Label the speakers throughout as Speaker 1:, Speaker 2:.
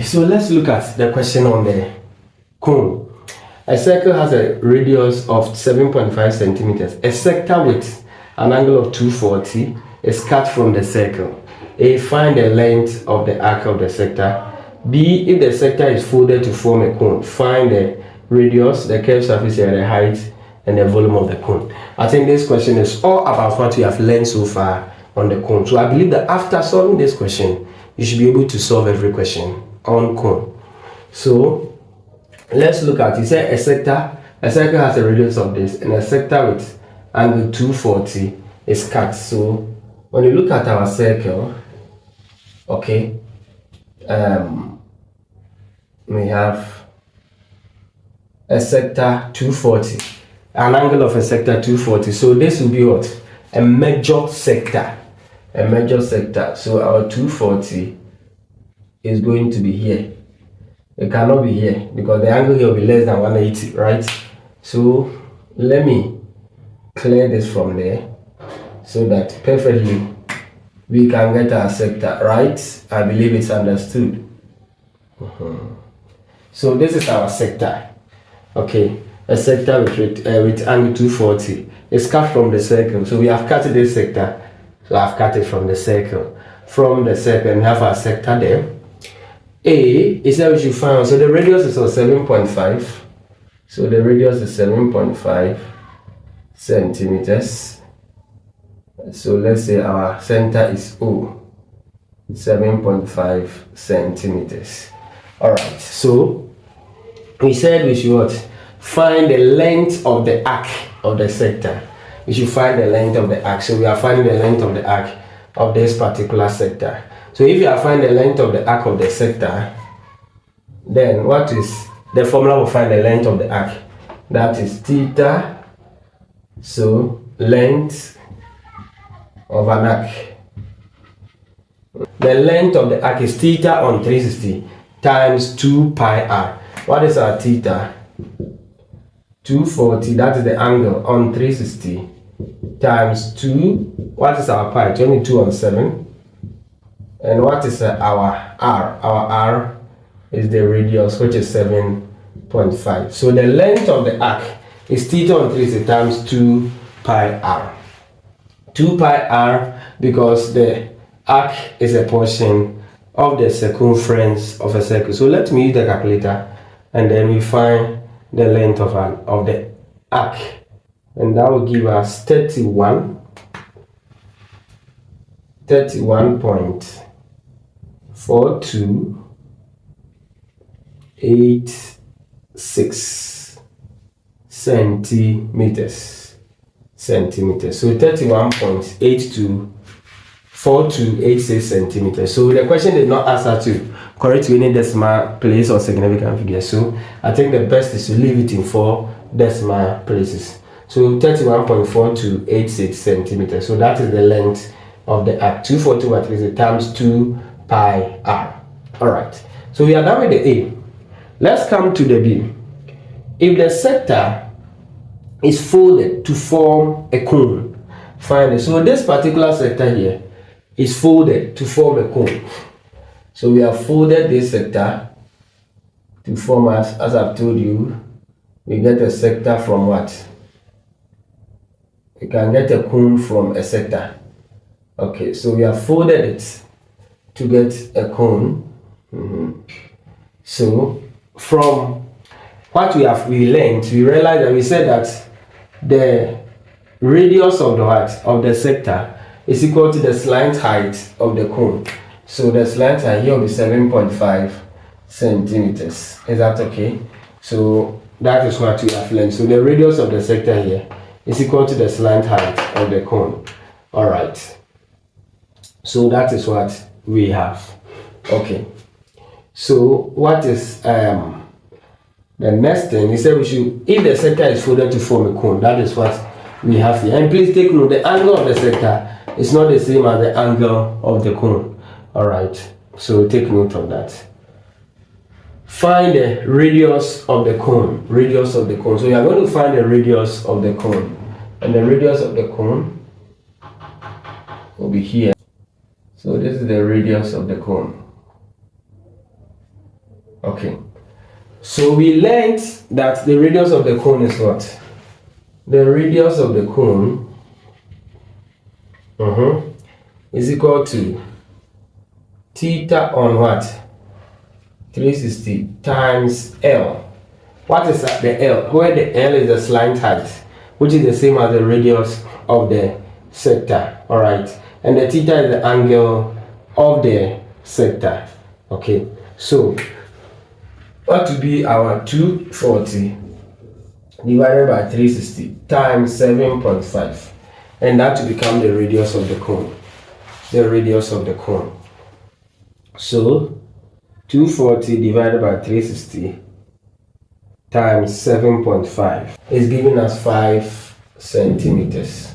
Speaker 1: Okay, so let's look at the question on the cone. A circle has a radius of 7.5 centimeters. A sector with an angle of 240 is cut from the circle. A, find the length of the arc of the sector. B, if the sector is folded to form a cone, find the radius, the curved surface area, the height, and the volume of the cone. I think this question is all about what we have learned so far on the cone. So I believe that after solving this question, you should be able to solve every question on cone. So let's look at it. Say a circle has a radius of this, and a sector with angle 240 is cut. So when you look at our circle, okay, we have a sector 240, an angle of a sector 240. So this will be what? A major sector. A major sector. So our 240 is going to be here. It cannot be here because the angle here will be less than 180, right? So let me clear this from there so that perfectly we can get our sector, right? I believe it's understood. So this is our sector. Okay, a sector with angle 240 is cut from the circle. So we have cut this sector. So I've cut it from the circle. From the circle, we have our sector there. A is that we should find. So the radius is 7.5. So the radius is 7.5 centimeters. So let's say our center is O, 7.5 centimeters. All right. So we said we should what? Find the length of the arc of the sector. We should find the length of the arc. So we are finding the length of the arc of this particular sector. So if you are finding the length of the arc of the sector, then what is the formula to find the length of the arc? That is theta. So length of an arc. The length of the arc is theta on 360 times 2 pi r. What is our theta? 240, that is the angle on 360 times 2. What is our pi? 22 on 7. And what is our r? Our r is the radius, which is 7.5. So the length of the arc is theta on 360 times 2 pi r. 2 pi r because the arc is a portion of the circumference of a circle. So let me use the calculator and then we find the length of the arc, and that will give us 31.4286 centimeters. So 31.824286 centimeters. So the question did not ask us to correct to any decimal place or significant figure. So I think the best is to leave it in 4 decimal places. So 31.4286 centimeters. So that is the length of the arc. 240 times 2 pi r. Alright. So we are done with the A. Let's come to the B. If the sector is folded to form a cone, find it. So this particular sector here is folded to form a cone. So we have folded this sector to form, as I've told you, we get a sector from what? We can get a cone from a sector. Okay, so we have folded it to get a cone. So from what we learned, we realized that we said that the radius of the sector is equal to the slant height of the cone. So the slant height here will be 7.5 centimeters. Is that okay? So that is what we have learned. So the radius of the sector here is equal to the slant height of the cone. All right. So that is what we have. Okay. So what is the next thing? He said we should, if the sector is folded to form a cone, that is what we have here. And please take note, the angle of the sector is not the same as the angle of the cone. All right. So take note of that. Find the radius of the cone. Radius of the cone. So you are going to find the radius of the cone, and the radius of the cone will be here. So this is the radius of the cone. Okay. So we learned that the radius of the cone is what? The radius of the cone is equal to theta on what? 360 times L. What is that? The L? Where the L is the slant height, which is the same as the radius of the sector. Alright. And the theta is the angle of the sector. Okay. So what would be our 240 divided by 360 times 7.5, and that will become the radius of the cone. The radius of the cone. So 240 divided by 360 times 7.5 is giving us 5 centimeters.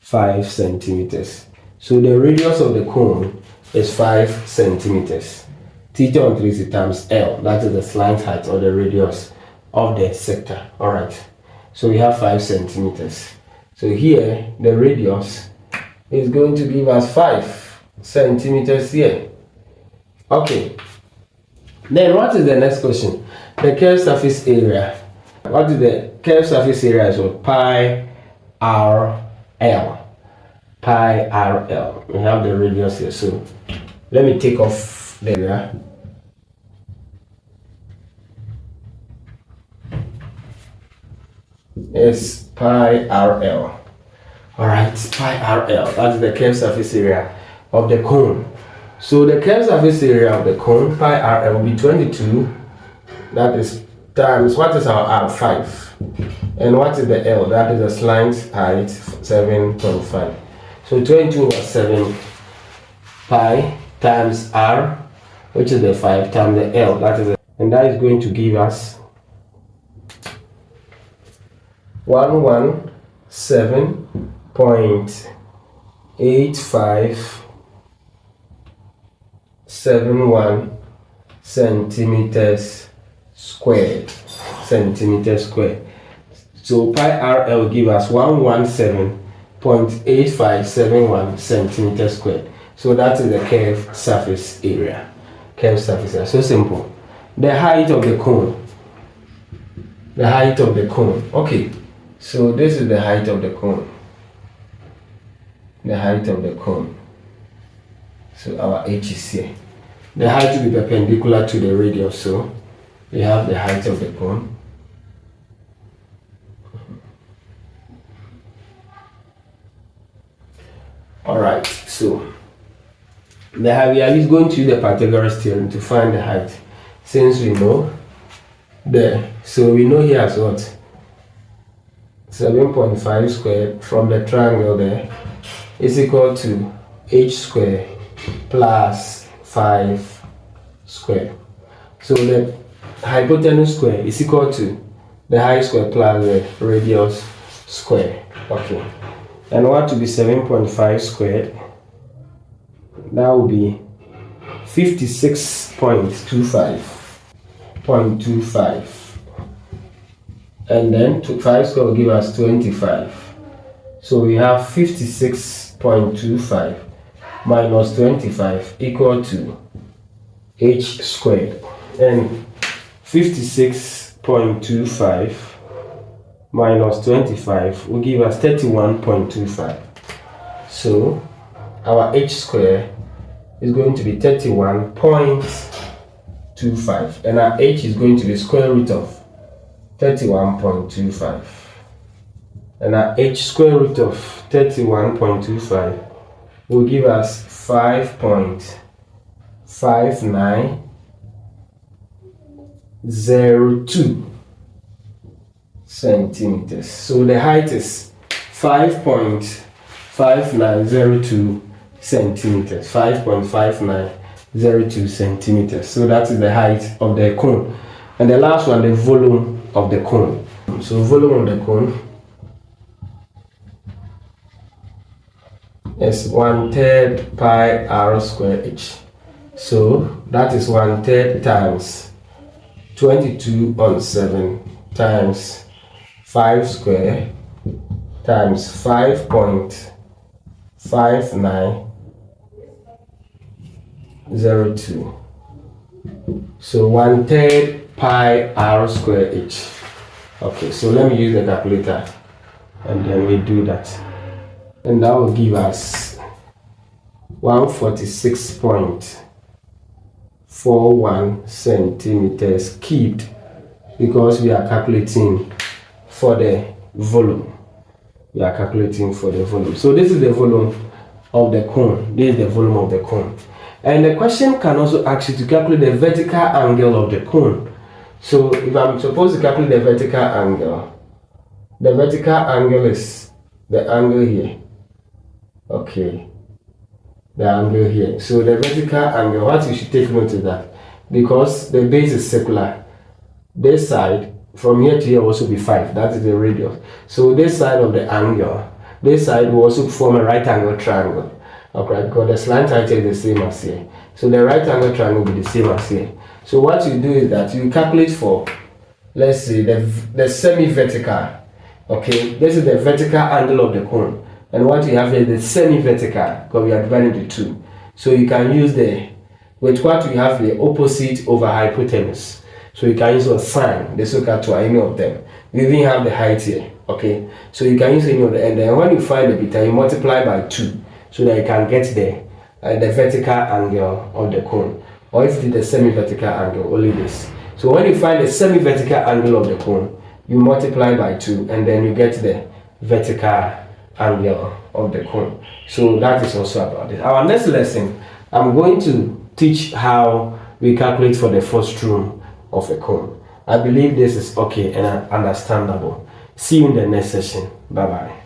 Speaker 1: 5 centimeters. So the radius of the cone is 5 centimeters. Theta on 360 times L, that is the slant height or the radius of the sector. Alright, so we have 5 centimeters. So here the radius is going to give us 5 centimeters here. Okay, then what is the next question? The curved surface area. What is the curved surface area? Is what? Pi RL. Pi RL. We have the radius here, so let me take off the area. Is pi RL. Alright, pi RL. That's the curved surface area of the cone. So the curved surface area of the cone, pi RL, will be 22. That is times, what is our R? 5. And what is the L? That is the slant height, 7.5. So 22 over 7 pi times R, which is the 5, times the L, that is the, and that is going to give us 117.8571 centimeters squared. So pi RL give us 117.8571 centimeters squared. So that is the curved surface area. Curved surface area. So simple. The height of the cone. The height of the cone. Okay. So this is the height of the cone. The height of the cone. So our H is here. The height will be perpendicular to the radius. So we have the height of the cone. Alright, so we are just going to use the Pythagoras theorem to find the height. Since we know there, so we know here as what? 7.5 squared from the triangle there is equal to h squared plus 5 squared. So the hypotenuse square is equal to the height square plus the radius square. Okay. And what will be 7.5 squared? That will be 56.25. And then 5 square will give us 25. So we have 56.25 minus 25 equal to h squared. And 56.25 minus 25 will give us 31.25. So our h square is going to be 31.25, and our h is going to be square root of 31.25, and our h square root of 31.25 will give us 5.5902 centimeters. So the height is 5.5902 centimeters. 5.5902 centimeters. So that is the height of the cone. And the last one, the volume of the cone. So volume of the cone is 1/3 pi r square h. So that is 1/3 times 22/7 times 5 square times 5.5902. So 1/3 pi r square h. Okay, so let me use the calculator and then we do that. And that will give us 146.41 centimeters cubed, because we are calculating for the volume. We are calculating for the volume. So this is the volume of the cone. This is the volume of the cone. And the question can also ask you to calculate the vertical angle of the cone. So if I'm supposed to calculate the vertical angle is the angle here. Okay, the angle here. So the vertical angle, what you should take note is that because the base is circular, this side from here to here will also be 5. That is the radius. So this side of the angle, this side will also form a right angle triangle. Okay, because the slant height is the same as here. So the right angle triangle will be the same as here. So what you do is that you calculate for, let's say, the semi-vertical. Okay, this is the vertical angle of the cone. And what you have here is the semi-vertical, because we are dividing into 2. So you can use with what we have the opposite over hypotenuse. So you can use a sine, the so-called to any of them. We even have the height here. Okay, so you can use any of them. And then when you find the beta, you multiply by 2. So that you can get the vertical angle of the cone. Or if it is the semi-vertical angle, only this. So when you find the semi-vertical angle of the cone, you multiply by 2 and then you get the vertical angle of the cone. So that is also about it. Our next lesson, I'm going to teach how we calculate for the first room of a cone. I believe this is okay and understandable. See you in the next session. Bye bye.